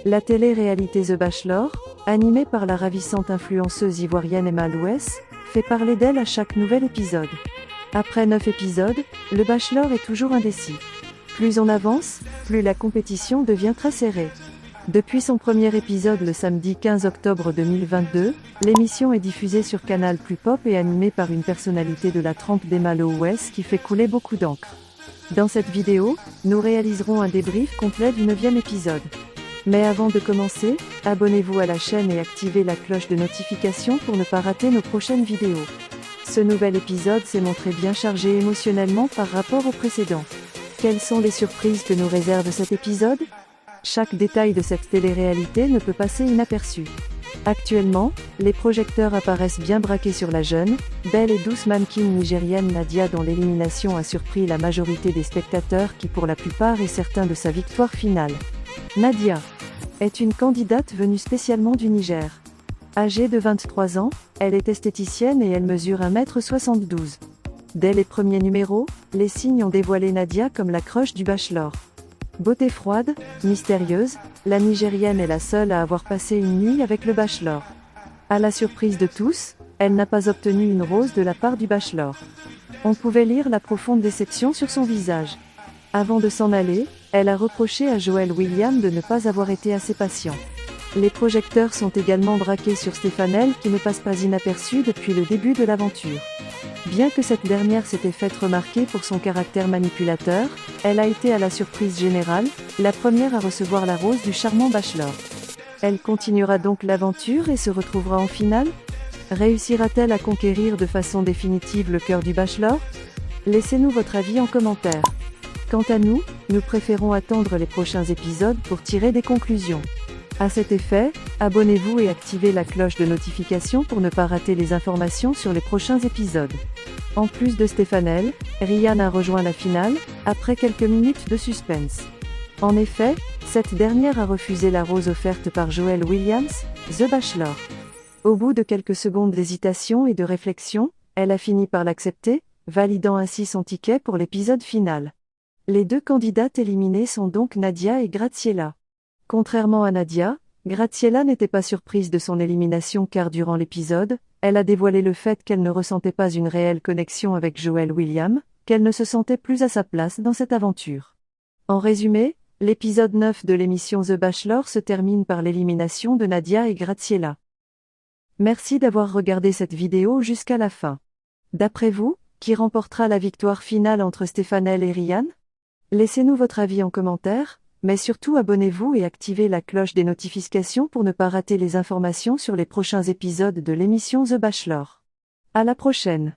La télé-réalité The Bachelor, animée par la ravissante influenceuse ivoirienne Emma Louès, fait parler d'elle à chaque nouvel épisode. Après 9 épisodes, le Bachelor est toujours indécis. Plus on avance, plus la compétition devient très serrée. Depuis son premier épisode le samedi 15 octobre 2022, l'émission est diffusée sur Canal+ Pop et animée par une personnalité de la trempe d'Emma Louès qui fait couler beaucoup d'encre. Dans cette vidéo, nous réaliserons un débrief complet du 9e épisode. Mais avant de commencer, abonnez-vous à la chaîne et activez la cloche de notification pour ne pas rater nos prochaines vidéos. Ce nouvel épisode s'est montré bien chargé émotionnellement par rapport au précédent. Quelles sont les surprises que nous réserve cet épisode ? Chaque détail de cette télé-réalité ne peut passer inaperçu. Actuellement, les projecteurs apparaissent bien braqués sur la jeune, belle et douce mannequin nigérienne Nadia dont l'élimination a surpris la majorité des spectateurs qui pour la plupart est certain de sa victoire finale. Nadia est une candidate venue spécialement du Niger. Âgée de 23 ans, elle est esthéticienne et elle mesure 1m72. Dès les premiers numéros, les signes ont dévoilé Nadia comme la crush du Bachelor. Beauté froide, mystérieuse, la Nigérienne est la seule à avoir passé une nuit avec le Bachelor. À la surprise de tous, elle n'a pas obtenu une rose de la part du Bachelor. On pouvait lire la profonde déception sur son visage. Avant de s'en aller, elle a reproché à Joel William de ne pas avoir été assez patient. Les projecteurs sont également braqués sur Stéphanelle qui ne passe pas inaperçue depuis le début de l'aventure. Bien que cette dernière s'était faite remarquer pour son caractère manipulateur, elle a été à la surprise générale, la première à recevoir la rose du charmant Bachelor. Elle continuera donc l'aventure et se retrouvera en finale ? Réussira-t-elle à conquérir de façon définitive le cœur du Bachelor ? Laissez-nous votre avis en commentaire. Quant à nous, nous préférons attendre les prochains épisodes pour tirer des conclusions. À cet effet, abonnez-vous et activez la cloche de notification pour ne pas rater les informations sur les prochains épisodes. En plus de Stéphanelle, Ryan a rejoint la finale, après quelques minutes de suspense. En effet, cette dernière a refusé la rose offerte par Joel Williams, The Bachelor. Au bout de quelques secondes d'hésitation et de réflexion, elle a fini par l'accepter, validant ainsi son ticket pour l'épisode final. Les deux candidates éliminées sont donc Nadia et Graziella. Contrairement à Nadia, Graziella n'était pas surprise de son élimination car durant l'épisode, elle a dévoilé le fait qu'elle ne ressentait pas une réelle connexion avec Joel William, qu'elle ne se sentait plus à sa place dans cette aventure. En résumé, l'épisode 9 de l'émission The Bachelor se termine par l'élimination de Nadia et Graziella. Merci d'avoir regardé cette vidéo jusqu'à la fin. D'après vous, qui remportera la victoire finale entre Stéphanelle et Ryan ? Laissez-nous votre avis en commentaire. Mais surtout abonnez-vous et activez la cloche des notifications pour ne pas rater les informations sur les prochains épisodes de l'émission The Bachelor. À la prochaine!